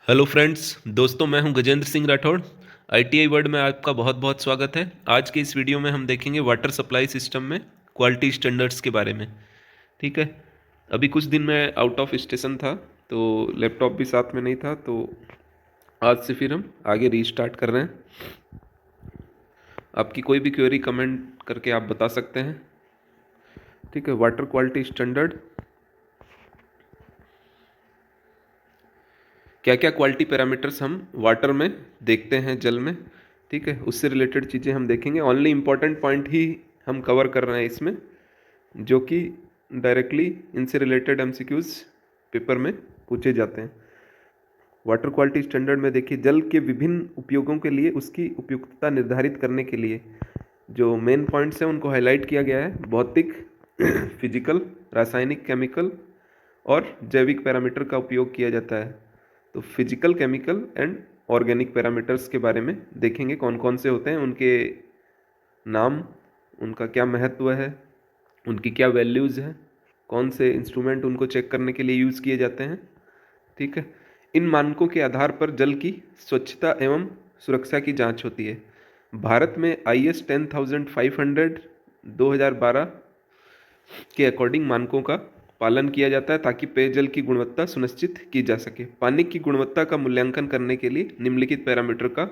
Hello friends, दोस्तों मैं हूं गजेंद्र सिंह राठौड़। आईटीआई वर्ल्ड में आपका बहुत बहुत स्वागत है। आज के इस वीडियो में हम देखेंगे वाटर सप्लाई सिस्टम में क्वालिटी स्टैंडर्ड्स के बारे में। ठीक है। अभी कुछ दिन मैं आउट ऑफ स्टेशन था, तो लैपटॉप भी साथ में नहीं था, तो आज से फिर हम आगे रीस्टार्ट कर रहे हैं। आपकी कोई भी क्वेरी कमेंट करके आप बता सकते हैं। ठीक है। वाटर क्वालिटी स्टैंडर्ड, क्या क्या क्वालिटी पैरामीटर्स हम वाटर में देखते हैं, जल में। ठीक है, उससे रिलेटेड चीज़ें हम देखेंगे। ओनली इम्पॉर्टेंट पॉइंट ही हम कवर कर रहे हैं इसमें, जो कि डायरेक्टली इनसे रिलेटेड एमसीक्यूज पेपर में पूछे जाते हैं। वाटर क्वालिटी स्टैंडर्ड में देखिए, जल के विभिन्न उपयोगों के लिए उसकी उपयुक्तता निर्धारित करने के लिए जो मेन पॉइंट्स हैं उनको हाईलाइट किया गया है। भौतिक, फिजिकल, रासायनिक, केमिकल और जैविक पैरामीटर का उपयोग किया जाता है। तो physical, chemical and organic parameters के बारे में देखेंगे, कौन कौन से होते हैं, उनके नाम, उनका क्या महत्व है, उनकी क्या वैल्यूज़ है, कौन से इंस्ट्रूमेंट उनको चेक करने के लिए यूज़ किए जाते हैं। ठीक है। इन मानकों के आधार पर जल की स्वच्छता एवं सुरक्षा की जांच होती है। भारत में IS 10500 2012 के अकॉर्डिंग मानकों का पालन किया जाता है, ताकि पेयजल की गुणवत्ता सुनिश्चित की जा सके। पानी की गुणवत्ता का मूल्यांकन करने के लिए निम्नलिखित पैरामीटर का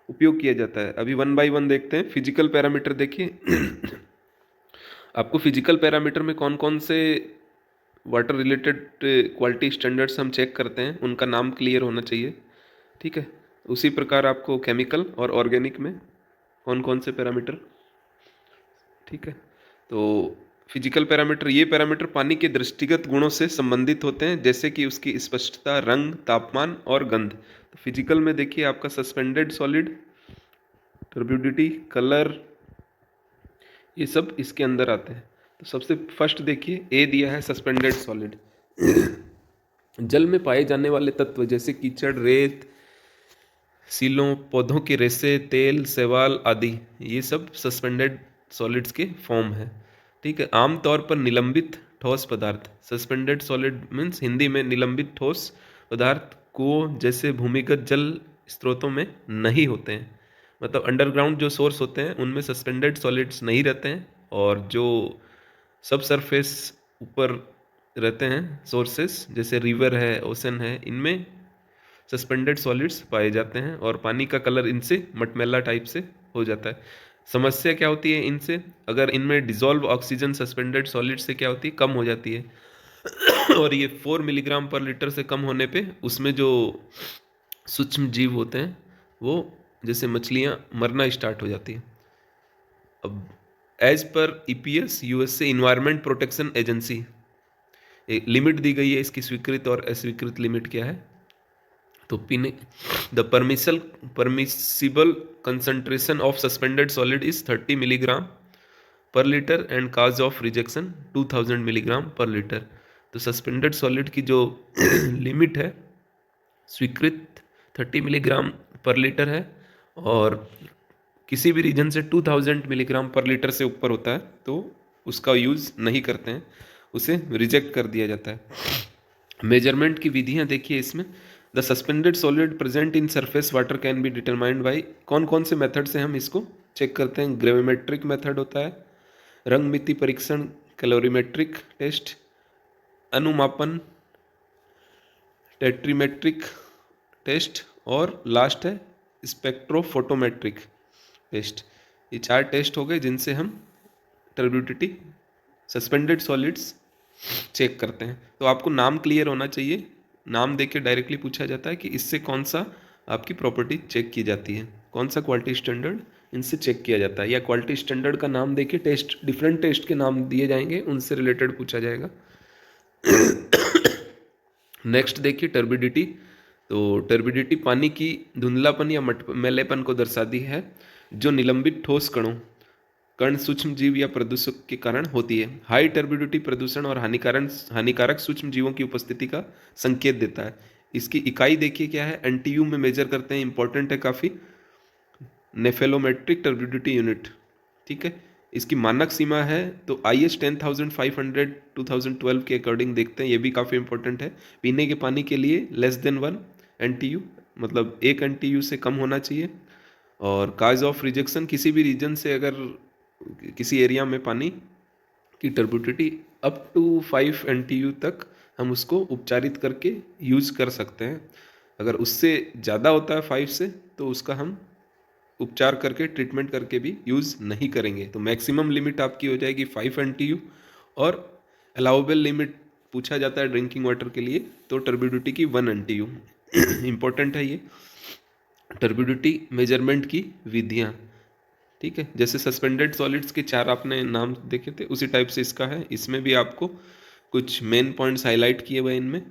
उपयोग किया जाता है। अभी वन बाय वन देखते हैं। फिजिकल पैरामीटर देखिए। आपको फिजिकल पैरामीटर में कौन कौन से वाटर रिलेटेड क्वालिटी स्टैंडर्ड्स हम चेक करते हैं, उनका नाम क्लियर होना चाहिए। ठीक है। उसी प्रकार आपको केमिकल और ऑर्गेनिक में कौन कौन से पैरामीटर। ठीक है। तो फिजिकल पैरामीटर, ये पैरामीटर पानी के दृष्टिगत गुणों से संबंधित होते हैं, जैसे कि उसकी स्पष्टता, रंग, तापमान और गंध। तो फिजिकल में देखिए आपका सस्पेंडेड सॉलिड, टर्बिडिटी, कलर, ये सब इसके अंदर आते हैं। तो सबसे फर्स्ट देखिए, ए दिया है सस्पेंडेड सॉलिड। जल में पाए जाने वाले तत्व जैसे कीचड़, रेत, सीलों, पौधों के रेशे, तेल, शैवाल आदि, ये सब सस्पेंडेड सॉलिड्स के फॉर्म है। ठीक है। आमतौर पर निलंबित ठोस पदार्थ, सस्पेंडेड सॉलिड मीन्स हिंदी में निलंबित ठोस पदार्थ, कुओं जैसे भूमिगत जल स्रोतों में नहीं होते हैं। मतलब अंडरग्राउंड जो सोर्स होते हैं उनमें सस्पेंडेड सॉलिड्स नहीं रहते हैं, और जो सब सरफेस ऊपर रहते हैं सोर्सेस, जैसे रिवर है, ओशन है, इनमें सस्पेंडेड सॉलिड्स पाए जाते हैं, और पानी का कलर इनसे मटमैला टाइप से हो जाता है। समस्या क्या होती है इनसे, अगर इनमें डिजॉल्व ऑक्सीजन सस्पेंडेड सॉलिड से क्या होती है, कम हो जाती है। और ये 4 मिलीग्राम पर लीटर से कम होने पे उसमें जो सूक्ष्म जीव होते हैं वो, जैसे मछलियाँ, मरना स्टार्ट हो जाती है। अब एज पर EPS USA environment protection agency, एक लिमिट दी गई है, इसकी स्वीकृत और अस्वीकृत लिमिट क्या है। तो पीने, the permissible concentration of suspended solid is 30 milligram per litre and cause of rejection 2000 milligram per litre. तो सस्पेंडेड सॉलिड की जो लिमिट है स्वीकृत 30 मिलीग्राम पर लीटर है, और किसी भी रीजन से 2000 मिलीग्राम पर लीटर से ऊपर होता है तो उसका यूज़ नहीं करते हैं, उसे रिजेक्ट कर दिया जाता है। मेजरमेंट की विधियां देखिए इसमें। The suspended solid present in surface water can be determined by, कौन कौन से मेथड से हम इसको चेक करते हैं। ग्रेविमेट्रिक मेथड होता है, रंग मिति परीक्षण, कैलोरीमेट्रिक टेस्ट, अनुमापन, टेट्रीमेट्रिक टेस्ट, और लास्ट है स्पेक्ट्रोफोटोमेट्रिक टेस्ट। ये 4 टेस्ट हो गए जिनसे हम टर्बिडिटी, सस्पेंडेड सॉलिड्स चेक करते हैं। तो आपको नाम क्लियर होना चाहिए। नाम देके डायरेक्टली पूछा जाता है कि इससे कौन सा आपकी प्रॉपर्टी चेक की जाती है, कौन सा क्वालिटी स्टैंडर्ड इनसे चेक किया जाता है, या क्वालिटी स्टैंडर्ड का नाम देके टेस्ट, डिफरेंट टेस्ट के नाम दिए जाएंगे, उनसे रिलेटेड पूछा जाएगा। नेक्स्ट देखिए टर्बिडिटी। तो टर्बिडिटी पानी की धुंधलापन या मटमैलेपन को दर्शाती है, जो निलंबित ठोस कणों, कण, सूक्ष्म जीव या प्रदूषक के कारण होती है। हाई टर्बिडिटी प्रदूषण और हानिकारक सूक्ष्म जीवों की उपस्थिति का संकेत देता है। इसकी इकाई देखिए क्या है, NTU में मेजर करते हैं, इंपॉर्टेंट है काफ़ी, नेफेलोमेट्रिक टर्बिडिटी यूनिट। ठीक है। इसकी मानक सीमा है तो IS 10500 2012 के अकॉर्डिंग देखते हैं, ये भी काफ़ी इंपॉर्टेंट है। पीने के पानी के लिए less than 1, NTU, मतलब 1 NTU से कम होना चाहिए। और काज ऑफ रिजेक्शन, किसी भी रीजन से अगर किसी एरिया में पानी की टर्बिडिटी अप टू 5 NTU तक हम उसको उपचारित करके यूज कर सकते हैं। अगर उससे ज़्यादा होता है 5 से, तो उसका हम उपचार करके ट्रीटमेंट करके भी यूज़ नहीं करेंगे। तो मैक्सिमम लिमिट आपकी हो जाएगी 5 NTU। और अलाउेबल लिमिट पूछा जाता है ड्रिंकिंग वाटर के लिए, तो टर्बिडिटी की 1 NTU। इंपॉर्टेंट है ये टर्बिडिटी मेजरमेंट की विधियाँ। ठीक है, जैसे सस्पेंडेड सॉलिड्स के 4 आपने नाम देखे थे, उसी टाइप से इसका है। इसमें भी आपको कुछ मेन पॉइंट्स हाईलाइट किए हुए इनमें।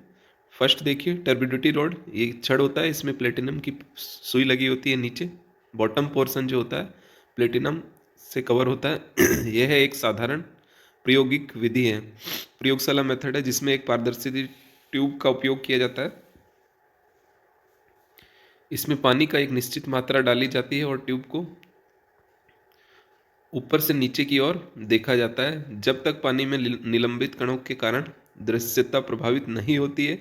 फर्स्ट देखिए टर्बिडिटी रॉड, ये छड़ होता है, इसमें प्लेटिनम की सुई लगी होती है नीचे। बॉटम पोर्शन जो होता है प्लेटिनम से कवर होता है। यह है एक साधारण प्रायोगिक विधि है, प्रयोगशाला मेथड है, जिसमें एक पारदर्शी ट्यूब का उपयोग किया जाता है। इसमें पानी का एक निश्चित मात्रा डाली जाती है और ट्यूब को ऊपर से नीचे की ओर देखा जाता है। जब तक पानी में निलंबित कणों के कारण दृश्यता प्रभावित नहीं होती है,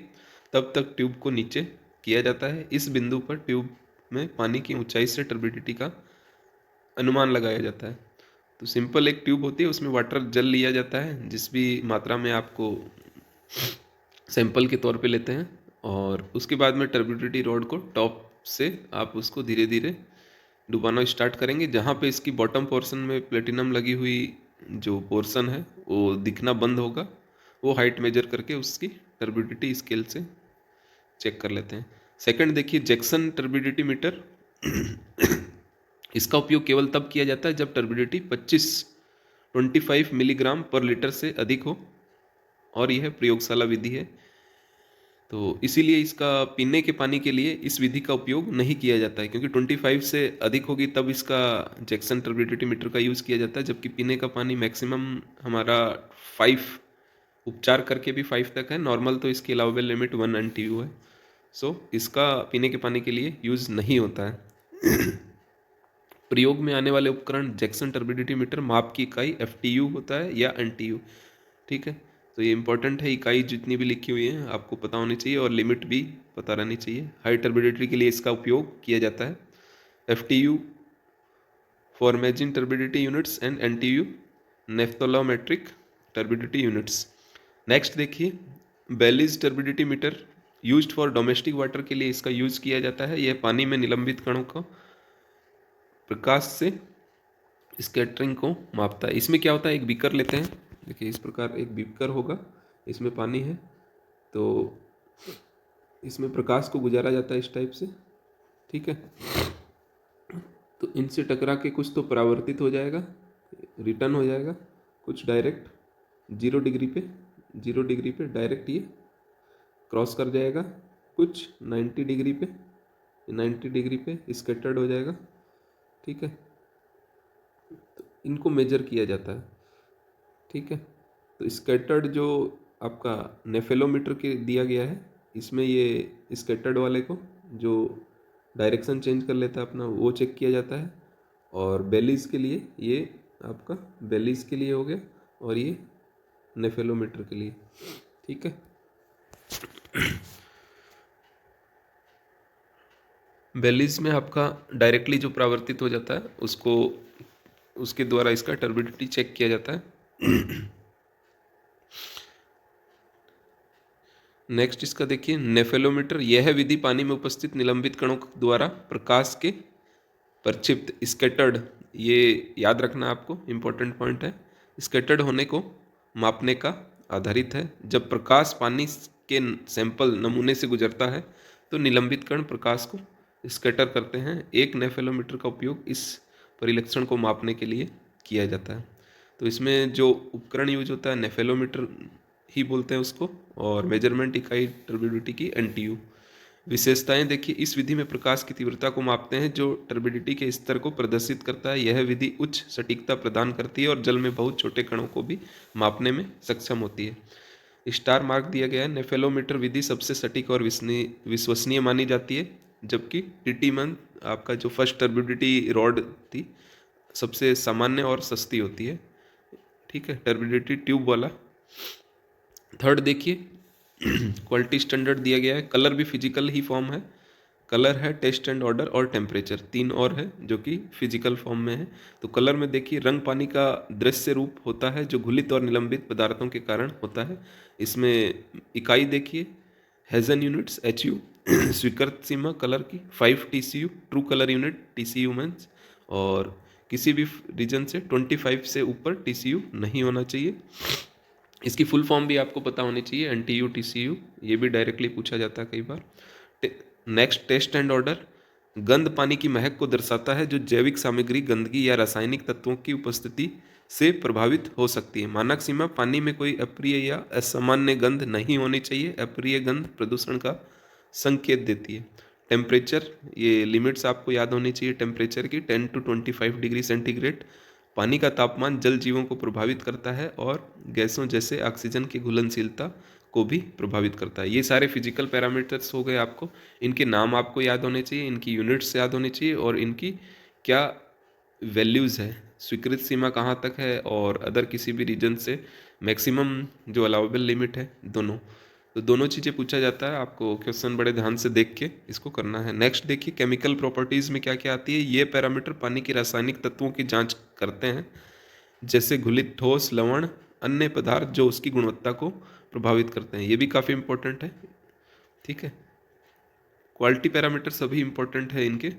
तब तक ट्यूब को नीचे किया जाता है। इस बिंदु पर ट्यूब में पानी की ऊंचाई से टर्बिडिटी का अनुमान लगाया जाता है। तो सिंपल एक ट्यूब होती है, उसमें वाटर जल लिया जाता है, जिस भी मात्रा में आपको सैंपल के तौर पे लेते हैं, और उसके बाद में टर्बिडिटी रॉड को टॉप से आप उसको धीरे धीरे डुबाना स्टार्ट करेंगे। जहाँ पे इसकी बॉटम पोर्शन में प्लेटिनम लगी हुई जो पोर्शन है वो दिखना बंद होगा, वो हाइट मेजर करके उसकी टर्बिडिटी स्केल से चेक कर लेते हैं। सेकंड देखिए जैक्सन टर्बिडिटी मीटर। इसका उपयोग केवल तब किया जाता है जब टर्बिडिटी 25 मिलीग्राम पर लीटर से अधिक हो, और यह प्रयोगशाला विधि है। तो इसीलिए इसका पीने के पानी के लिए इस विधि का उपयोग नहीं किया जाता है, क्योंकि 25 से अधिक होगी तब इसका जैक्सन टर्बिडिटी मीटर का यूज़ किया जाता है। जबकि पीने का पानी मैक्सिमम हमारा 5, उपचार करके भी 5 तक है, नॉर्मल तो इसकी अलाउबल लिमिट 1 NTU है। सो इसका पीने के पानी के लिए यूज़ नहीं होता है। प्रयोग में आने वाले उपकरण जैक्सन टर्बिडिटी मीटर, माप की इकाई FTU होता है या NTU। ठीक है, तो ये इंपॉर्टेंट है, इकाई जितनी भी लिखी हुई है आपको पता होनी चाहिए, और लिमिट भी पता रहनी चाहिए। हाई टर्बिडिटी के लिए इसका उपयोग किया जाता है। FTU for measuring turbidity units and NTU nephelometric turbidity units. Next देखिए Baylis turbidity meter, used for domestic water के लिए इसका यूज किया जाता है। यह पानी में निलंबित कणों को प्रकाश से स्कैटरिंग को मापता है। इसमें क्या होता है, एक बीकर लेते हैं, देखिए इस प्रकार एक बीकर होगा, इसमें पानी है, तो इसमें प्रकाश को गुजारा जाता है इस टाइप से। ठीक है, तो इनसे टकरा के कुछ तो परावर्तित हो जाएगा, रिटर्न हो जाएगा, कुछ डायरेक्ट 0 डिग्री पे डायरेक्ट ये क्रॉस कर जाएगा, कुछ 90 डिग्री पे स्कैटर्ड हो जाएगा। ठीक है, तो इनको मेजर किया जाता है। ठीक है, तो स्कैटर्ड जो आपका नेफेलोमीटर के दिया गया है, इसमें ये स्कैटर्ड वाले को जो डायरेक्शन चेंज कर लेता है अपना, वो चेक किया जाता है। और बेलीज के लिए ये आपका बेलीज के लिए हो गया, और ये नेफेलोमीटर के लिए। ठीक है, बेलीज में आपका डायरेक्टली जो परावर्तित हो जाता है उसको, उसके द्वारा इसका टर्बिडिटी चेक किया जाता है। नेक्स्ट इसका देखिए नेफेलोमीटर, यह विधि पानी में उपस्थित निलंबित कणों द्वारा प्रकाश के प्रक्षिप्त स्कैटर्ड, ये याद रखना आपको, इंपॉर्टेंट पॉइंट है, स्कैटर्ड होने को मापने का आधारित है। जब प्रकाश पानी के सैंपल नमूने से गुजरता है तो निलंबित कण प्रकाश को स्कैटर करते हैं। एक नेफेलोमीटर का उपयोग इस परिलक्षण को मापने के लिए किया जाता है। तो इसमें जो उपकरण यूज होता है नेफेलोमीटर ही बोलते हैं उसको, और मेजरमेंट इकाई टर्बिडिटी की NTU। विशेषताएं देखिए, इस विधि में प्रकाश की तीव्रता को मापते हैं जो टर्बिडिटी के स्तर को प्रदर्शित करता है। यह विधि उच्च सटीकता प्रदान करती है और जल में बहुत छोटे कणों को भी मापने में सक्षम होती है। स्टार मार्क दिया गया है। नेफेलोमीटर विधि सबसे सटीक और विश्वसनीय मानी जाती है, जबकि टीटीमन आपका जो फर्स्ट टर्बिडिटी रॉड थी सबसे सामान्य और सस्ती होती है। ठीक है, टर्बिडिटी ट्यूब वाला। थर्ड देखिए क्वालिटी स्टैंडर्ड दिया गया है। कलर भी फिजिकल ही फॉर्म है, कलर है, टेस्ट एंड ऑर्डर और टेम्परेचर, तीन और है जो कि फिजिकल फॉर्म में है। तो कलर में देखिए, रंग पानी का दृश्य रूप होता है जो घुलित और निलंबित पदार्थों के कारण होता है। इसमें इकाई देखिए, हेजन यूनिट्स HU, स्वीकृत सीमा कलर की 5 TCU, true colour unit TCU means, और किसी भी रीजन से 25 से ऊपर TCU नहीं होना चाहिए। इसकी फुल फॉर्म भी आपको पता होनी चाहिए, NTU TCU, ये भी डायरेक्टली पूछा जाता है कई बार। नेक्स्ट, टेस्ट एंड ऑर्डर, गंध पानी की महक को दर्शाता है जो जैविक सामग्री, गंदगी या रासायनिक तत्वों की उपस्थिति से प्रभावित हो सकती है। मानक सीमा, पानी में कोई अप्रिय या असामान्य गंध नहीं होनी चाहिए। अप्रिय गंध प्रदूषण का संकेत देती है। टेम्परेचर, ये लिमिट्स आपको याद होनी चाहिए टेम्परेचर की, 10 to 25 डिग्री सेंटीग्रेड। पानी का तापमान जल जीवों को प्रभावित करता है और गैसों जैसे ऑक्सीजन की घुलनशीलता को भी प्रभावित करता है। ये सारे फिजिकल पैरामीटर्स हो गए आपको, इनके नाम आपको याद होने चाहिए, इनकी यूनिट्स याद होनी चाहिए और इनकी क्या वैल्यूज़ है, स्वीकृत सीमा कहाँ तक है और अदर किसी भी रीजन से मैक्सिमम जो अलाउेबल लिमिट है, दोनों। तो दोनों चीज़ें पूछा जाता है, आपको क्वेश्चन बड़े ध्यान से देख के इसको करना है। नेक्स्ट देखिए, केमिकल प्रॉपर्टीज़ में क्या क्या आती है। ये पैरामीटर पानी के रासायनिक तत्वों की जांच करते हैं, जैसे घुलित ठोस, लवण, अन्य पदार्थ जो उसकी गुणवत्ता को प्रभावित करते हैं। ये भी काफ़ी इंपॉर्टेंट है, ठीक है। क्वालिटी पैरामीटर सभी इंपॉर्टेंट है इनके।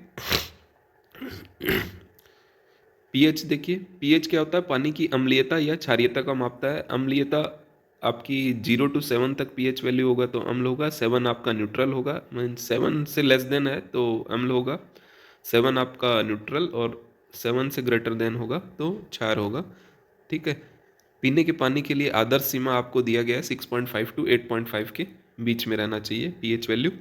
पीएच देखिए, पीएच क्या होता है, पानी की अम्लीयता या क्षारीयता का मापता है। अम्लीयता आपकी 0 to 7 तक पीएच वैल्यू होगा तो अम्ल होगा, 7 आपका न्यूट्रल होगा, मीन 7 से लेस देन है तो अम्ल होगा, 7 आपका न्यूट्रल और 7 से ग्रेटर देन होगा तो क्षार होगा, ठीक है। पीने के पानी के लिए आदर्श सीमा आपको दिया गया है 6.5 to 8.5 के बीच में रहना चाहिए पीएच वैल्यू।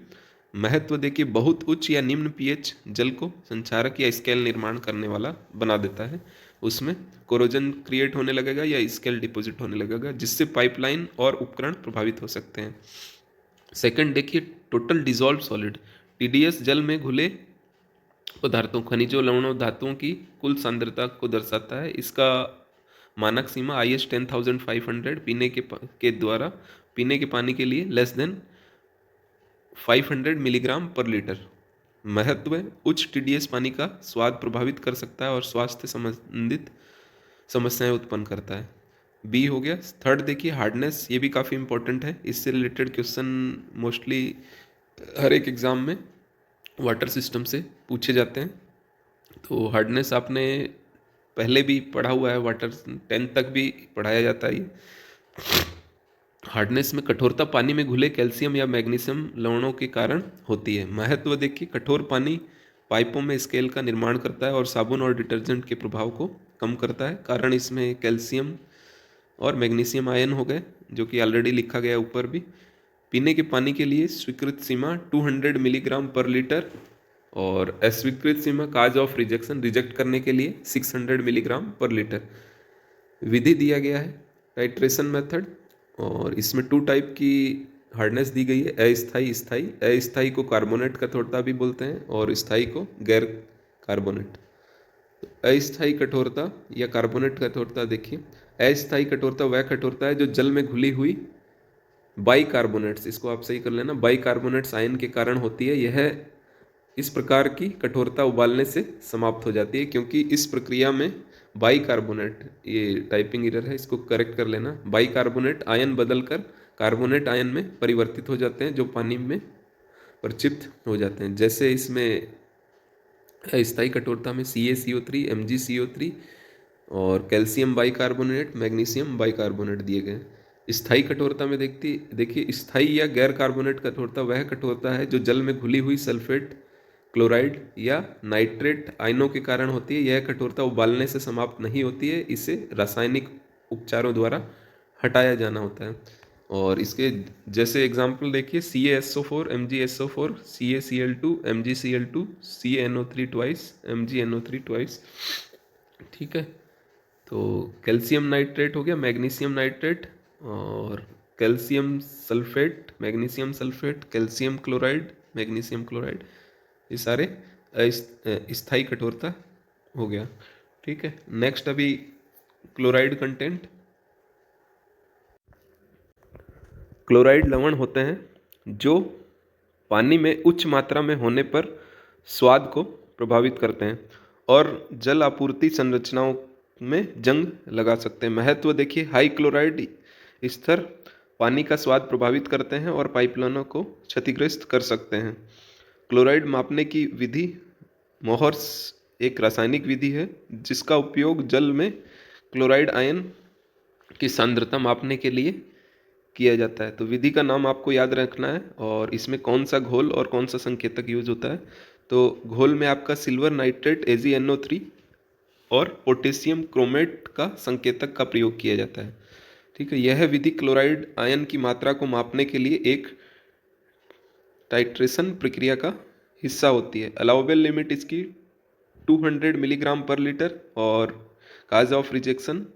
महत्व देखिए, बहुत उच्च या निम्न पीएच जल को संचारक या स्केल निर्माण करने वाला बना देता है। उसमें कोरोजन क्रिएट होने लगेगा या स्केल डिपॉजिट होने लगेगा, जिससे पाइपलाइन और उपकरण प्रभावित हो सकते हैं। सेकंड देखिए, टोटल डिजॉल्व सॉलिड, TDS जल में घुले पदार्थों, खनिजों, लवणों, धातुओं की कुल सांद्रता को दर्शाता है। इसका मानक सीमा IS 10500 के द्वारा पीने के पानी के लिए less than 500 milligram per litre. महत्व, उच्च TDS पानी का स्वाद प्रभावित कर सकता है और स्वास्थ्य संबंधित समस्याएं उत्पन्न करता है। बी हो गया। थर्ड देखिए, हार्डनेस, ये भी काफ़ी इंपॉर्टेंट है, इससे रिलेटेड क्वेश्चन मोस्टली हर एक एग्ज़ाम में वाटर सिस्टम से पूछे जाते हैं। तो हार्डनेस आपने पहले भी पढ़ा हुआ है, वाटर 10 तक भी पढ़ाया जाता है ये। हार्डनेस में कठोरता पानी में घुले कैल्शियम या मैग्नीशियम लवणों के कारण होती है। महत्व देखिए, कठोर पानी पाइपों में स्केल का निर्माण करता है और साबुन और डिटर्जेंट के प्रभाव को कम करता है। कारण इसमें कैल्शियम और मैग्नीशियम आयन हो गए, जो कि ऑलरेडी लिखा गया ऊपर भी। पीने के पानी के लिए स्वीकृत सीमा 200 मिलीग्राम पर लीटर और अस्वीकृत सीमा, काज ऑफ रिजेक्शन, रिजेक्ट करने के लिए 600 मिलीग्राम पर लीटर। विधि दिया गया है, टाइट्रेशन मेथड, और इसमें 2 टाइप की हार्डनेस दी गई है, अस्थाई, स्थाई। अस्थाई को कार्बोनेट कठोरता भी बोलते हैं और स्थाई को गैर कार्बोनेट। तो अस्थाई कठोरता या कार्बोनेट कठोरता देखिए, अस्थाई कठोरता वह कठोरता है जो जल में घुली हुई बाइकार्बोनेट्स, इसको आप सही कर लेना, बाइकार्बोनेट्स आयन के कारण होती है। यह इस प्रकार की कठोरता उबालने से समाप्त हो जाती है, क्योंकि इस प्रक्रिया में बाइकार्बोनेट, ये टाइपिंग एरर है, इसको करेक्ट कर लेना, बाइकार्बोनेट आयन बदलकर कार्बोनेट आयन में परिवर्तित हो जाते हैं जो पानी में प्रक्षिप्त हो जाते हैं। जैसे इसमें स्थायी कठोरता में CaCO3, MgCO3 और कैल्शियम बाइकार्बोनेट, मैग्नीशियम बाइकार्बोनेट दिए गए हैं। स्थायी कठोरता में देखिए, स्थायी या गैर कार्बोनेट कठोरता वह कठोरता है जो जल में घुली हुई सल्फेट, क्लोराइड या नाइट्रेट आयनों के कारण होती है। यह कठोरता उबालने से समाप्त नहीं होती है, इसे रासायनिक उपचारों द्वारा हटाया जाना होता है। और इसके जैसे एग्जाम्पल देखिए, CaSO4, MgSO4, CaCl2, MgCl2, CaNO3 twice, MgNO3 twice, ठीक है। तो कैल्शियम नाइट्रेट हो गया, मैग्नीशियम नाइट्रेट और calcium sulphate, magnesium sulphate, calcium chloride, magnesium chloride, ये सारे स्थायी कठोरता हो गया, ठीक है। नेक्स्ट अभी क्लोराइड कंटेंट। क्लोराइड लवण होते हैं जो पानी में उच्च मात्रा में होने पर स्वाद को प्रभावित करते हैं और जल आपूर्ति संरचनाओं में जंग लगा सकते हैं। महत्व देखिए, हाई क्लोराइड स्तर पानी का स्वाद प्रभावित करते हैं और पाइपलाइनों को क्षतिग्रस्त कर सकते हैं। क्लोराइड मापने की विधि मोहर्स एक रासायनिक विधि है जिसका उपयोग जल में क्लोराइड आयन की सांद्रता मापने के लिए किया जाता है। तो विधि का नाम आपको याद रखना है और इसमें कौन सा घोल और कौन सा संकेतक यूज होता है। तो घोल में आपका सिल्वर नाइट्रेट AgNO3 और पोटेशियम क्रोमेट का संकेतक का प्रयोग किया जाता है। ठीक है, यह विधि क्लोराइड आयन की मात्रा को मापने के लिए एक टाइट्रेशन प्रक्रिया का हिस्सा होती है। अलाउबल लिमिट इसकी 200 मिलीग्राम पर लीटर और काज ऑफ रिजेक्शन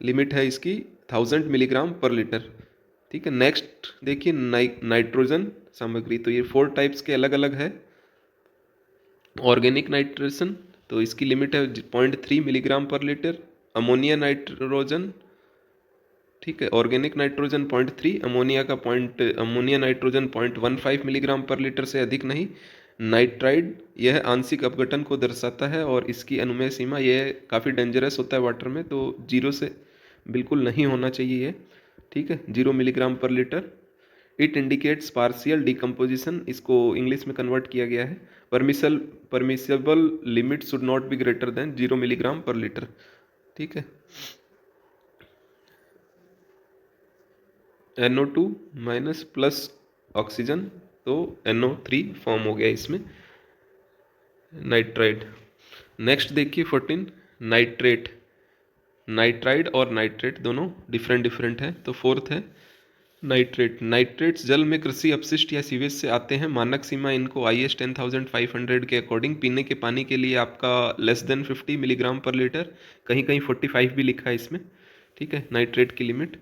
लिमिट है इसकी 1000 मिलीग्राम पर लीटर। ठीक है, नेक्स्ट देखिए नाइट्रोजन सामग्री। तो ये 4 टाइप्स के अलग अलग है। ऑर्गेनिक नाइट्रोजन, तो इसकी लिमिट है 0.3 milligram per litre. Ammonia nitrogen, ठीक है, organic nitrogen 0.3, ammonia nitrogen 0.15 milligram per litre से अधिक नहीं। नाइट्राइड, यह आंशिक अपघटन को दर्शाता है और इसकी अनुमेय सीमा, यह काफ़ी डेंजरस होता है वाटर में, तो 0 से बिल्कुल नहीं होना चाहिए ये। ठीक है, 0 milligram per litre. It indicates partial decomposition, इसको इंग्लिश में कन्वर्ट किया गया है। Permissible limit should not be greater than 0 milligram per litre. ठीक है, NO2 माइनस प्लस ऑक्सीजन, तो NO3 फॉर्म हो गया इसमें, नाइट्राइड। नेक्स्ट देखिए 14 नाइट्रेट। नाइट्राइड और नाइट्रेट दोनों डिफरेंट है। तो फोर्थ है नाइट्रेट। नाइट्रेट्स जल में कृषि अपशिष्ट या सीवेज से आते हैं। मानक सीमा इनको IS 10500 के अकॉर्डिंग पीने के पानी के लिए आपका less than 50 milligram per litre, कहीं कहीं 45 भी लिखा है इसमें। ठीक है, नाइट्रेट की लिमिट।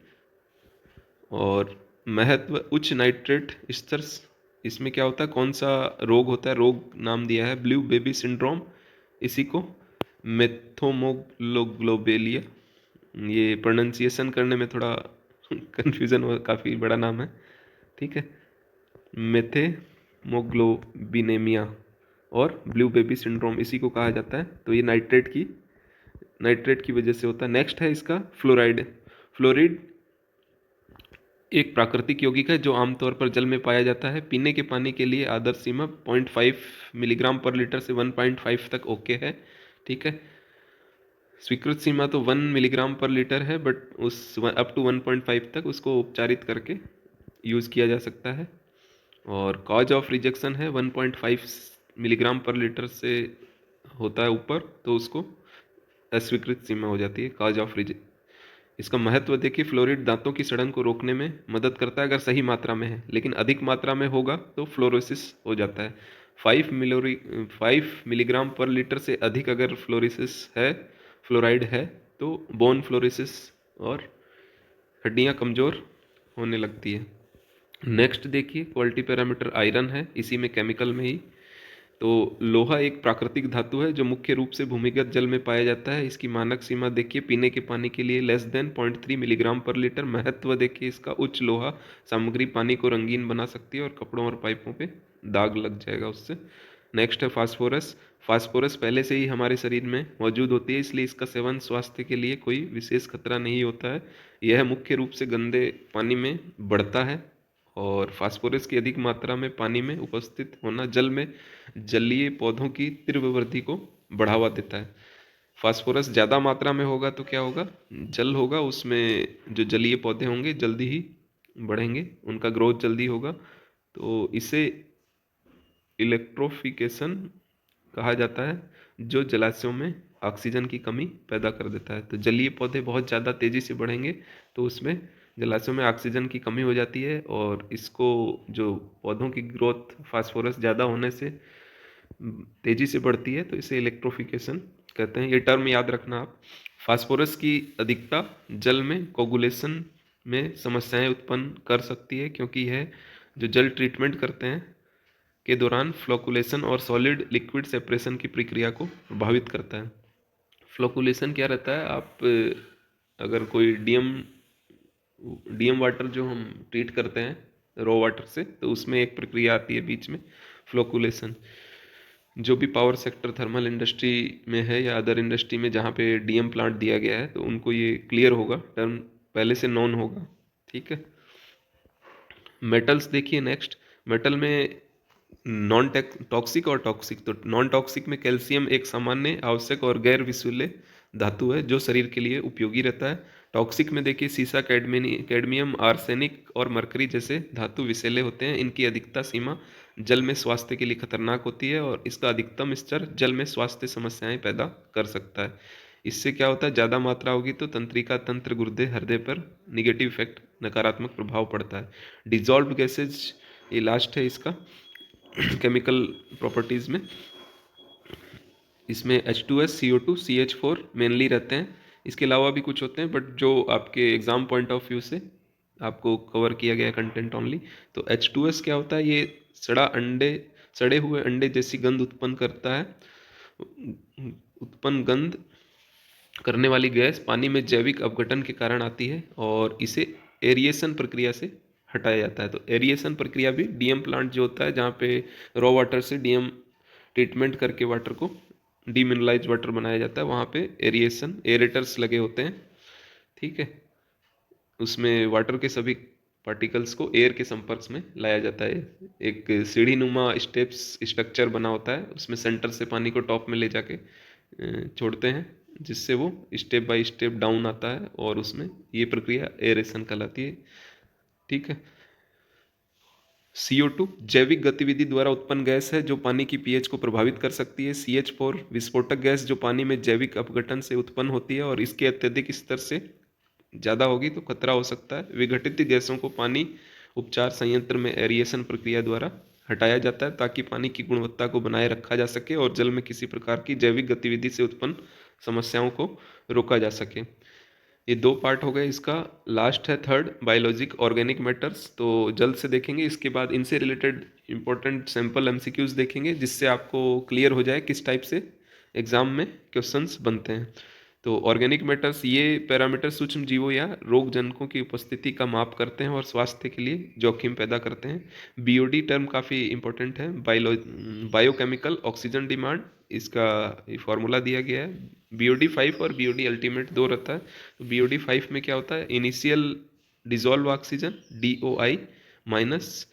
और महत्व, उच्च नाइट्रेट स्तर, इसमें क्या होता है, कौन सा रोग होता है, रोग नाम दिया है ब्लू बेबी सिंड्रोम, इसी को मेथोमोग्लोबिलिया, ये प्रोनाउंसिएशन करने में थोड़ा कन्फ्यूज़न हो, काफ़ी बड़ा नाम है। ठीक है, मेथेमोग्लोबिनेमिया और ब्लू बेबी सिंड्रोम इसी को कहा जाता है। तो ये नाइट्रेट की वजह से होता है। नेक्स्ट है इसका फ्लोराइड। फ्लोरिड एक प्राकृतिक यौगिक है जो आमतौर पर जल में पाया जाता है। पीने के पानी के लिए आदर्श सीमा 0.5 मिलीग्राम पर लीटर से 1.5 तक ओके है। ठीक है, स्वीकृत सीमा तो 1 मिलीग्राम पर लीटर है, बट उस अप टू 1.5 तक उसको उपचारित करके यूज़ किया जा सकता है। और कॉज ऑफ रिजेक्शन है 1.5 मिलीग्राम पर लीटर से होता है ऊपर, तो उसको अस्वीकृत सीमा हो जाती है कॉज ऑफ रिजेक्शन। इसका महत्व देखिए, फ्लोरिड दांतों की सड़न को रोकने में मदद करता है अगर सही मात्रा में है, लेकिन अधिक मात्रा में होगा तो फ्लोरोसिस हो जाता है। 5 मिलीग्राम पर लीटर से अधिक अगर फ्लोराइड है तो बोन फ्लोरोसिस और हड्डियां कमज़ोर होने लगती है। नेक्स्ट देखिए क्वालिटी पैरामीटर आयरन है, इसी में केमिकल में ही। तो लोहा एक प्राकृतिक धातु है जो मुख्य रूप से भूमिगत जल में पाया जाता है। इसकी मानक सीमा देखिए, पीने के पानी के लिए less than 0.3 milligram per litre. महत्व देखिए इसका, उच्च लोहा सामग्री पानी को रंगीन बना सकती है और कपड़ों और पाइपों पे दाग लग जाएगा उससे। नेक्स्ट है फास्फोरस। फास्फोरस पहले से ही हमारे शरीर में मौजूद होती है, इसलिए इसका सेवन स्वास्थ्य के लिए कोई विशेष खतरा नहीं होता है। यह मुख्य रूप से गंदे पानी में बढ़ता है और फास्फोरस की अधिक मात्रा में पानी में उपस्थित होना जल में जलीय पौधों की तीव्र वृद्धि को बढ़ावा देता है। फास्फोरस ज़्यादा मात्रा में होगा तो क्या होगा, जल होगा उसमें, जो जलीय पौधे होंगे जल्दी ही बढ़ेंगे, उनका ग्रोथ जल्दी होगा। तो इसे इलेक्ट्रोफिकेशन कहा जाता है, जो जलाशयों में ऑक्सीजन की कमी पैदा कर देता है। तो जलीय पौधे बहुत ज़्यादा तेज़ी से बढ़ेंगे तो उसमें जलाशयों में ऑक्सीजन की कमी हो जाती है और इसको, जो पौधों की ग्रोथ फास्फोरस ज़्यादा होने से तेज़ी से बढ़ती है, तो इसे इलेक्ट्रोफिकेशन कहते हैं। ये टर्म याद रखना आप। फास्फोरस की अधिकता जल में कोगुलेशन में समस्याएं उत्पन्न कर सकती है, क्योंकि यह जो जल ट्रीटमेंट करते हैं के दौरान फ्लोकुलेशन और सॉलिड लिक्विड सेपरेशन की प्रक्रिया को प्रभावित करता है। फ्लोकुलेशन क्या रहता है, आप अगर कोई डीएम डीएम वाटर जो हम ट्रीट करते हैं रॉ वाटर से, तो उसमें एक प्रक्रिया आती है बीच में, फ्लोकुलेशन। जो भी पावर सेक्टर थर्मल इंडस्ट्री में है या अदर इंडस्ट्री में जहाँ पे डीएम प्लांट दिया गया है, तो उनको ये क्लियर होगा, टर्म पहले से नॉन होगा। ठीक है। मेटल्स देखिए नेक्स्ट। मेटल में नॉन टॉक्सिक और टॉक्सिक। तो नॉन टॉक्सिक में कैल्शियम एक सामान्य, आवश्यक और गैर विषैले धातु है जो शरीर के लिए उपयोगी रहता है। टॉक्सिक में देखिए सीसा, कैडमियम, आर्सेनिक और मरकरी जैसे धातु विषैले होते हैं। इनकी अधिकता सीमा जल में स्वास्थ्य के लिए खतरनाक होती है और इसका अधिकतम स्तर जल में स्वास्थ्य समस्याएं पैदा कर सकता है। इससे क्या होता है, ज़्यादा मात्रा होगी तो तंत्रिका तंत्र, गुर्दे, हृदय पर निगेटिव इफेक्ट, नकारात्मक प्रभाव पड़ता है। डिजॉल्व गैसेज, ये लास्ट है इसका केमिकल प्रॉपर्टीज़ में। इसमें H2S, CO2, CH4 मेनली रहते हैं। इसके अलावा भी कुछ होते हैं, बट जो आपके एग्जाम पॉइंट ऑफ व्यू से आपको कवर किया गया कंटेंट ओनली। तो H2S क्या होता है, ये सड़े हुए अंडे जैसी गंध उत्पन्न करता है। उत्पन्न गंध करने वाली गैस पानी में जैविक अपघटन के कारण आती है और इसे एरिएशन प्रक्रिया से हटाया जाता है। तो एरिएशन प्रक्रिया भी डीएम प्लांट जो होता है, जहाँ पे रॉ वाटर से डीएम ट्रीटमेंट करके वाटर को डीमिनरलाइज वाटर बनाया जाता है, वहाँ पे एरिएशन एरेटर्स लगे होते हैं। ठीक है। उसमें वाटर के सभी पार्टिकल्स को एयर के संपर्क में लाया जाता है। एक सीढ़ी नुमा स्टेप्स स्ट्रक्चर बना होता है, उसमें सेंटर से पानी को टॉप में ले जाके छोड़ते हैं, जिससे वो स्टेप बाय स्टेप डाउन आता है और उसमें ये प्रक्रिया एरेशन कहलाती है। ठीक है। CO2 जैविक गतिविधि द्वारा उत्पन्न गैस है जो पानी की पीएच को प्रभावित कर सकती है। CH4 विस्फोटक गैस जो पानी में जैविक अपघटन से उत्पन्न होती है और इसके अत्यधिक स्तर से ज़्यादा होगी तो खतरा हो सकता है। विघटित गैसों को पानी उपचार संयंत्र में एरिएशन प्रक्रिया द्वारा हटाया जाता है ताकि पानी की गुणवत्ता को बनाए रखा जा सके और जल में किसी प्रकार की जैविक गतिविधि से उत्पन्न समस्याओं को रोका जा सके। ये दो पार्ट हो गए इसका। लास्ट है थर्ड, बायोलॉजिक ऑर्गेनिक मैटर्स। तो जल्द से देखेंगे, इसके बाद इनसे रिलेटेड इंपॉर्टेंट सैम्पल MCQs देखेंगे, जिससे आपको क्लियर हो जाए किस टाइप से एग्जाम में क्वेश्चंस बनते हैं। तो ऑर्गेनिक मैटर्स, ये पैरामीटर सूक्ष्म जीवों या रोग जनकों की उपस्थिति का माप करते हैं और स्वास्थ्य के लिए जोखिम पैदा करते हैं। BOD टर्म काफ़ी इंपॉर्टेंट है, बायोकेमिकल ऑक्सीजन डिमांड। इसका फॉर्मूला दिया गया है। BOD5 और BOD अल्टीमेट दो रहता है। तो BOD5 में क्या होता है, initial dissolve oxygen DOI minus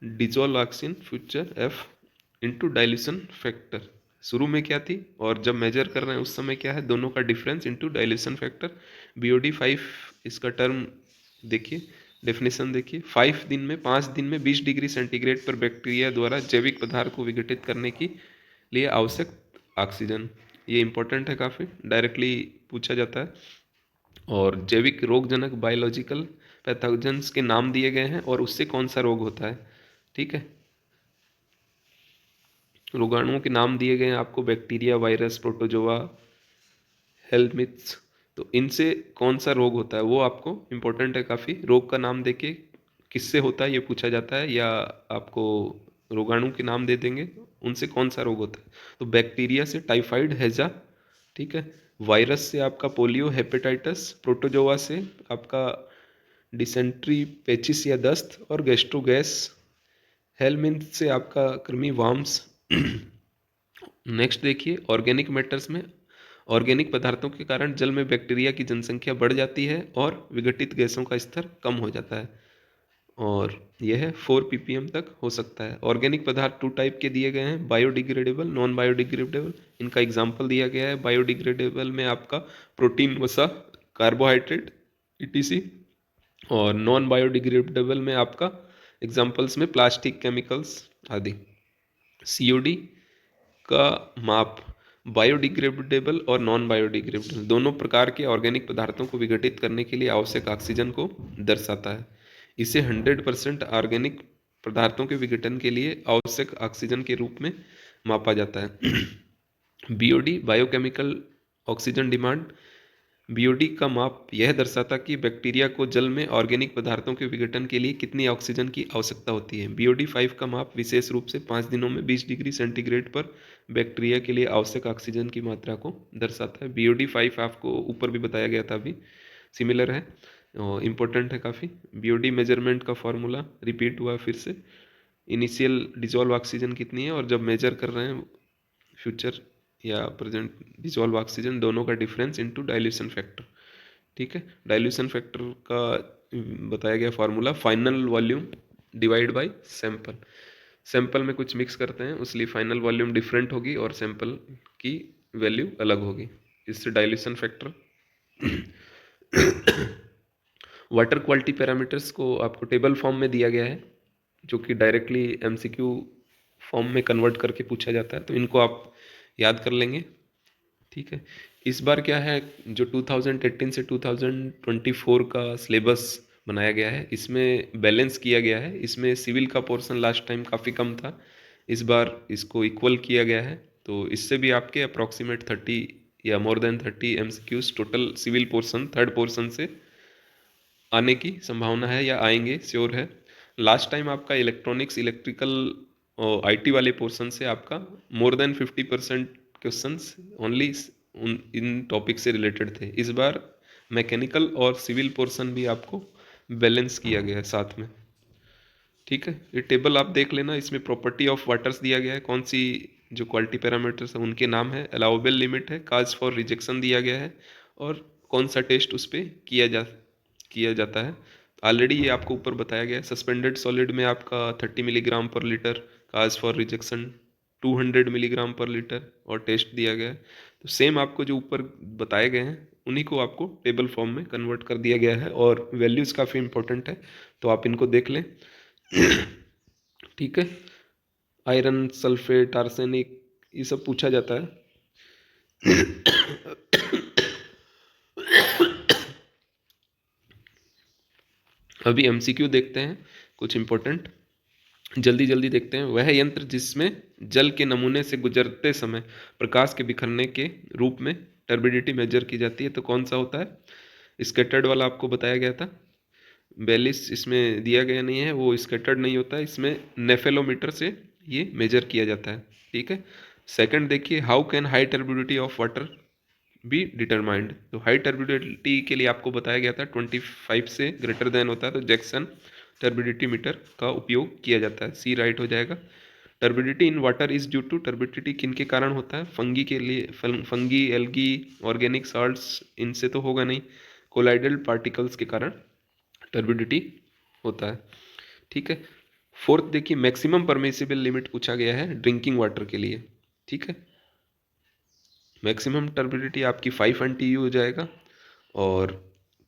dissolve oxygen future F into dilution factor. शुरू में क्या थी और जब मेजर कर रहे हैं उस समय क्या है, दोनों का difference into dilution factor. BOD5 इसका टर्म देखिए, डेफिनेशन देखिए, 5 दिन में 20 डिग्री सेंटीग्रेड पर बैक्टीरिया द्वारा जैविक पदार्थ को विघटित करने की लिए आवश्यक ऑक्सीजन। ये इंपॉर्टेंट है काफ़ी, डायरेक्टली पूछा जाता है। और जैविक रोगजनक बायोलॉजिकल पैथोजेंस के नाम दिए गए हैं और उससे कौन सा रोग होता है। ठीक है। रोगाणुओं के नाम दिए गए हैं आपको, बैक्टीरिया, वायरस, प्रोटोजोआ, हेलमिथ्स। तो इनसे कौन सा रोग होता है वो आपको इम्पोर्टेंट है काफ़ी। रोग का नाम देके किससे होता है ये पूछा जाता है, या आपको रोगाणु के नाम दे देंगे उनसे कौन सा रोग होता है। तो बैक्टीरिया से टाइफाइड, हैजा। ठीक है। वायरस से आपका पोलियो, हेपेटाइटिस। प्रोटोजोआ से आपका डिसेंट्री, पेचिस या दस्त और गैस्ट्रो गैस। हेलमिंथ से आपका कृमि, वार्म्स। नेक्स्ट देखिए, ऑर्गेनिक मैटर्स में ऑर्गेनिक पदार्थों के कारण जल में बैक्टीरिया की जनसंख्या बढ़ जाती है और विघटित गैसों का स्तर कम हो जाता है और यह 4 ppm तक हो सकता है। ऑर्गेनिक पदार्थ 2 टाइप के दिए गए हैं, बायोडिग्रेडेबल, नॉन बायोडिग्रेडेबल। इनका एग्जाम्पल दिया गया है। बायोडिग्रेडेबल में आपका प्रोटीन, वसा, कार्बोहाइड्रेट ETC। और नॉन बायोडिग्रेडेबल में आपका एग्जाम्पल्स में प्लास्टिक, केमिकल्स आदि। COD का माप बायोडिग्रेडेबल और नॉन बायोडिग्रेडेबल दोनों प्रकार के ऑर्गेनिक पदार्थों को विघटित करने के लिए आवश्यक ऑक्सीजन को दर्शाता है। इसे 100% ऑर्गेनिक पदार्थों के विघटन के लिए आवश्यक ऑक्सीजन के रूप में मापा जाता है। BOD biochemical oxygen demand. BOD का माप यह दर्शाता कि बैक्टीरिया को जल में ऑर्गेनिक पदार्थों के विघटन के लिए कितनी ऑक्सीजन की आवश्यकता होती है। BOD5 का माप विशेष रूप से 5 दिनों में 20 डिग्री सेंटीग्रेड पर बैक्टीरिया के लिए आवश्यक ऑक्सीजन की मात्रा को दर्शाता है। BOD5 आपको ऊपर भी बताया गया था, अभी सिमिलर है। इम्पोर्टेंट है काफ़ी। बीओडी मेजरमेंट का फॉर्मूला रिपीट हुआ फिर से। इनिशियल डिजॉल्व ऑक्सीजन कितनी है और जब मेजर कर रहे हैं फ्यूचर या प्रेजेंट डिजॉल्व ऑक्सीजन, दोनों का डिफरेंस इनटू डाइल्यूशन फैक्टर। ठीक है, डाइल्यूशन फैक्टर का बताया गया formula final volume divide by sample. Sample में कुछ मिक्स करते हैं इसलिए फाइनल वॉल्यूम डिफरेंट होगी और सैंपल की वैल्यू अलग होगी, इससे dilution factor. Water quality parameters को आपको टेबल फॉर्म में दिया गया है, जो कि डायरेक्टली एमसीक्यू फॉर्म में कन्वर्ट करके पूछा जाता है, तो इनको आप याद कर लेंगे। ठीक है, इस बार क्या है, जो 2018 से 2024 का सिलेबस बनाया गया है, इसमें बैलेंस किया गया है। इसमें सिविल का पोर्शन लास्ट टाइम काफ़ी कम था, इस बार इसको इक्वल किया गया है, तो इससे भी आपके अप्रॉक्सीमेट 30 या more than 30 MCQs total civil portion third portion से आने की संभावना है या आएंगे, श्योर है। लास्ट टाइम आपका इलेक्ट्रॉनिक्स इलेक्ट्रिकल और आईटी वाले पोर्शन से आपका more than 50% questions only in topic से रिलेटेड थे। इस बार मैकेनिकल और सिविल पोर्शन भी आपको बैलेंस किया गया है साथ में। ठीक है, ये टेबल आप देख लेना, इसमें प्रॉपर्टी ऑफ वाटर्स दिया गया है, कौन सी जो क्वालिटी पैरामीटर्स है उनके नाम है, अलाउबल लिमिट है, काज फॉर रिजेक्शन दिया गया है, और कौन सा टेस्ट उस पर किया जाता है। ऑलरेडी ये आपको ऊपर बताया गया है। सस्पेंडेड सॉलिड में आपका 30 milligram per litre, cause for rejection 200 milligram per litre, और टेस्ट दिया गया है। तो सेम आपको जो ऊपर बताए गए हैं उन्हीं को आपको टेबल फॉर्म में कन्वर्ट कर दिया गया है, और वैल्यूज़ काफ़ी इंपॉर्टेंट है, तो आप इनको देख लें। ठीक है, आयरन, सल्फेट, आर्सेनिक, ये सब पूछा जाता है। अभी एमसीक्यू देखते हैं कुछ इंपॉर्टेंट, जल्दी जल्दी देखते हैं। वह यंत्र जिसमें जल के नमूने से गुजरते समय प्रकाश के बिखरने के रूप में टर्बिडिटी मेजर की जाती है, तो कौन सा होता है? स्कैटर्ड वाला आपको बताया गया था। बेलिस इसमें दिया गया नहीं है, वो स्कैटर्ड नहीं होता है, इसमें नेफेलोमीटर से ये मेजर किया जाता है। ठीक है, सेकंड देखिए, how can high turbidity of water be determined. तो हाई टर्बिडिटी के लिए आपको बताया गया था 25 से ग्रेटर देन होता है तो जैक्सन टर्बिडिटी मीटर का उपयोग किया जाता है, सी राइट हो जाएगा। Turbidity in water is due to, turbidity किन के कारण होता है? फंगी के लिए, फंगी, एल्गी, ऑर्गेनिक सॉल्ट्स, इनसे तो होगा नहीं, कोलाइडल पार्टिकल्स के कारण टर्बिडिटी होता है। ठीक है, फोर्थ देखिए, मैक्सिमम परमिसिबल लिमिट पूछा गया है ड्रिंकिंग वाटर के लिए। ठीक है, मैक्सिमम टर्बिडिटी आपकी 5 NTU हो जाएगा, और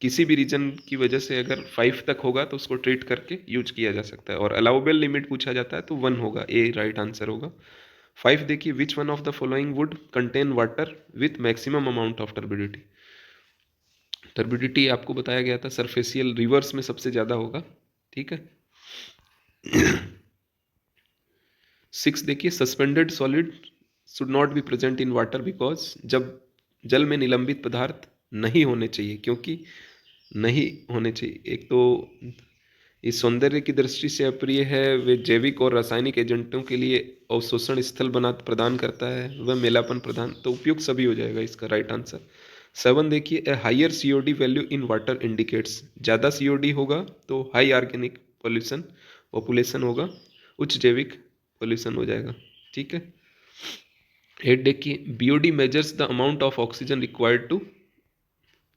किसी भी रीजन की वजह से अगर 5 तक होगा तो उसको ट्रीट करके यूज किया जा सकता है, और अलाउबल लिमिट पूछा जाता है तो 1 होगा, ए राइट आंसर होगा। 5 देखिए, which one of the following would contain water with maximum amount of turbidity. Turbidity आपको बताया गया था सरफेसियल रिवर्स में सबसे ज़्यादा होगा। ठीक है। 6 देखिए, suspended solid should not be present in water because, जब जल में निलंबित पदार्थ नहीं होने चाहिए, क्योंकि नहीं होने चाहिए। एक तो इस सौंदर्य की दृष्टि से अप्रिय है, वे जैविक और रासायनिक एजेंटों के लिए अवशोषण स्थल बना प्रदान करता है, वह मेलापन प्रदान, तो उपयुक्त सभी हो जाएगा इसका राइट आंसर। 7 देखिए, a higher COD value in water indicates, ज़्यादा सीओडी होगा तो हाई ऑर्गेनिक पॉल्यूशन पॉपुलेशन होगा, उच्च जैविक पॉल्यूशन हो जाएगा। ठीक है। 8 देखिए, BOD measures the amount of oxygen required to,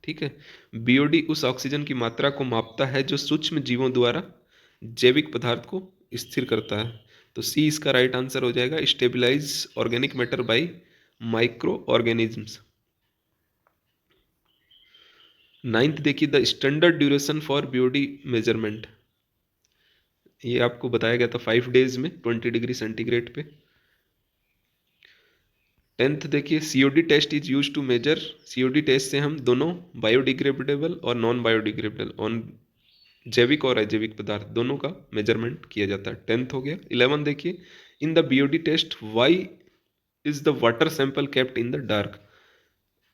ठीक है, बीओडी उस ऑक्सीजन की मात्रा को मापता है जो सूक्ष्म जीवों द्वारा जैविक पदार्थ को स्थिर करता है, तो सी इसका राइट आंसर हो जाएगा, stabilize organic matter by microorganisms. 9th देखिए, the standard duration for BOD measurement, ये आपको बताया गया था 5 डेज में 20 डिग्री सेंटीग्रेड पे। 10th देखिए, COD test is use to measure, COD test से हम दोनों बायोडिग्रेडेबल और नॉन बायोडिग्रेडेबल ऑन जैविक और अजैविक पदार्थ दोनों का मेजरमेंट किया जाता है। 10th हो गया। 11 देखिए, in the BOD test why is the water sample kept in the dark,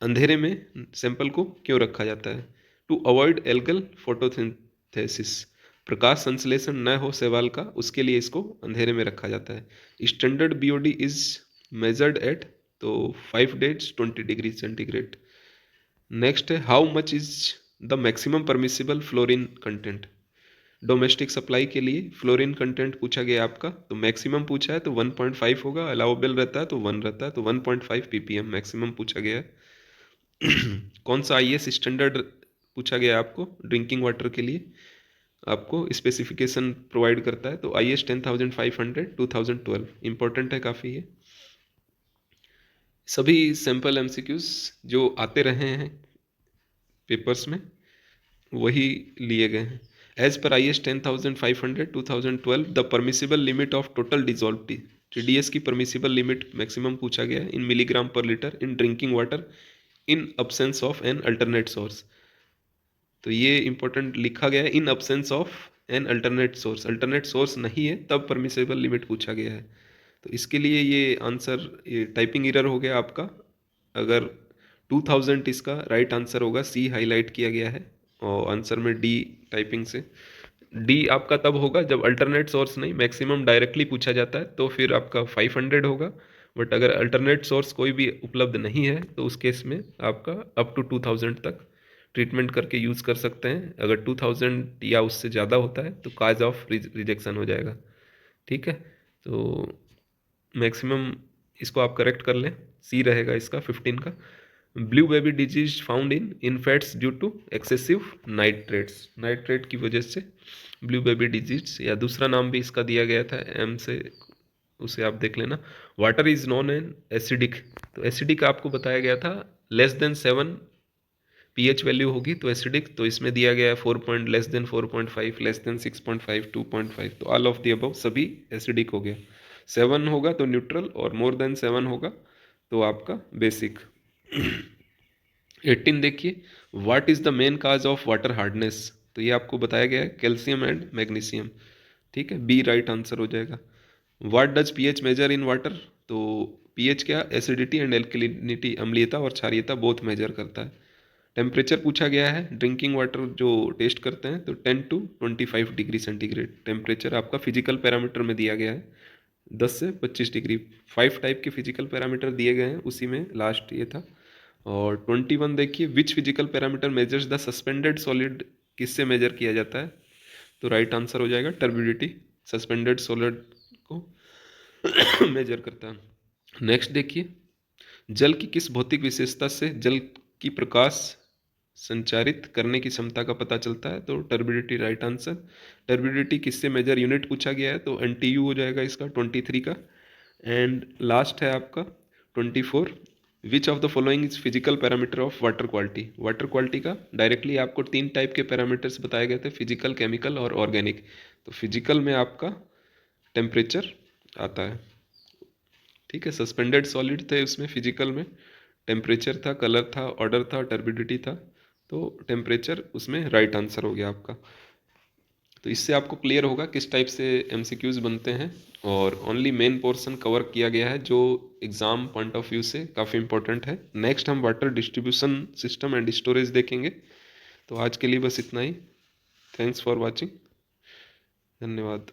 अंधेरे में सैंपल को क्यों रखा जाता है? टू अवॉइड एल्गल फोटोसिंथेसिस, प्रकाश संश्लेषण न हो शैवाल का, उसके लिए इसको अंधेरे में रखा जाता है। Standard BOD is measured eight, तो 5 डेज 20 डिग्री सेंटीग्रेड। नेक्स्ट है, how much is the maximum permissible fluorine content. Domestic supply के लिए फ्लोरीन कंटेंट पूछा गया आपका, तो मैक्सिमम पूछा है तो 1.5 होगा, अलाउबल रहता है तो 1 रहता है, तो 1.5 ppm मैक्सिमम पूछा गया है। कौन सा IS स्टैंडर्ड पूछा गया आपको ड्रिंकिंग वाटर के लिए, आपको स्पेसिफिकेशन प्रोवाइड करता है, तो IS 10500 2012 इंपॉर्टेंट है काफ़ी ये। सभी सैम्पल MCQs जो आते रहे हैं पेपर्स में वही लिए गए हैं। As per IS 10500 2012 the permissible limit of total dissolve T, TDS की परमिसिबल लिमिट मैक्सिमम पूछा गया है इन milligram per litre in drinking water in absence of an alternate source. तो ये इंपॉर्टेंट लिखा गया है, इन absence of an alternate source नहीं है तब परमिसिबल लिमिट पूछा गया है। तो इसके लिए ये आंसर, ये टाइपिंग एरर हो गया आपका। अगर 2000 इसका राइट आंसर होगा, C हाईलाइट किया गया है और आंसर में D टाइपिंग से। D आपका तब होगा जब अल्टरनेट सोर्स नहीं, मैक्सिमम डायरेक्टली पूछा जाता है तो फिर आपका 500 होगा। बट अगर अल्टरनेट सोर्स कोई भी उपलब्ध नहीं है तो उस केस में आपका अप टू 2000 तक ट्रीटमेंट करके यूज़ कर सकते हैं। अगर 2000 या उससे ज़्यादा होता है तो काज ऑफ रिजेक्शन हो जाएगा। ठीक है, तो मैक्सिमम इसको आप करेक्ट कर लें, C रहेगा इसका 15 का। Blue baby disease found in infants due to excessive nitrate की वजह से ब्लू बेबी डिजीज, या दूसरा नाम भी इसका दिया गया था M से, उसे आप देख लेना। Water is non an acidic, तो एसिडिक आपको बताया गया था लेस देन 7 pH वैल्यू होगी तो एसिडिक, तो इसमें दिया गया है 4 लेस देन 4.5 लेस देन 6.5 2.5, तो ऑल ऑफ द अबव सभी एसिडिक हो गया। 7 होगा तो न्यूट्रल और मोर देन 7 होगा तो आपका बेसिक। 18 देखिए, what is the main cause of water hardness, तो ये आपको बताया गया है कैल्शियम एंड मैग्नीशियम। ठीक है, B राइट आंसर हो जाएगा। What does pH measure in water, तो pH क्या, एसिडिटी एंड एल्कलिनिटी, अम्लीयता और क्षारीयता बोथ मेजर करता है। टेम्परेचर पूछा गया है ड्रिंकिंग वाटर जो टेस्ट करते हैं, तो 10 to 25 डिग्री सेंटीग्रेड टेम्परेचर आपका फिजिकल पैरामीटर में दिया गया है। 10 से 25 डिग्री, 5 टाइप के फिजिकल पैरामीटर दिए गए हैं, उसी में लास्ट ये था। और 21 देखिए, which physical parameter measures the suspended solid, किससे मेजर किया जाता है, तो राइट आंसर हो जाएगा टर्बिडिटी, सस्पेंडेड सॉलिड को मेजर करता है। नेक्स्ट देखिए, जल की किस भौतिक विशेषता से जल की प्रकाश संचारित करने की क्षमता का पता चलता है, तो टर्बिडिटी राइट आंसर। टर्बिडिटी किससे मेजर यूनिट पूछा गया है, तो NTU हो जाएगा इसका 23 का। एंड लास्ट है आपका 24, which of the following is physical parameter of water quality. Water quality का डायरेक्टली आपको 3 टाइप के पैरामीटर्स बताए गए थे, फिजिकल, केमिकल और ऑर्गेनिक। तो फिजिकल में आपका टेम्परेचर आता है। ठीक है, सस्पेंडेड सॉलिड थे उसमें, फिजिकल में टेम्परेचर था, कलर था, ऑर्डर था, टर्बिडिटी था, तो टेम्परेचर उसमें राइट आंसर हो गया आपका। तो इससे आपको क्लियर होगा किस टाइप से MCQs बनते हैं, और ओनली मेन पोर्शन कवर किया गया है जो एग्ज़ाम पॉइंट ऑफ व्यू से काफ़ी इंपॉर्टेंट है। नेक्स्ट हम water distribution system and storage देखेंगे। तो आज के लिए बस इतना ही। थैंक्स फॉर वॉचिंग, धन्यवाद।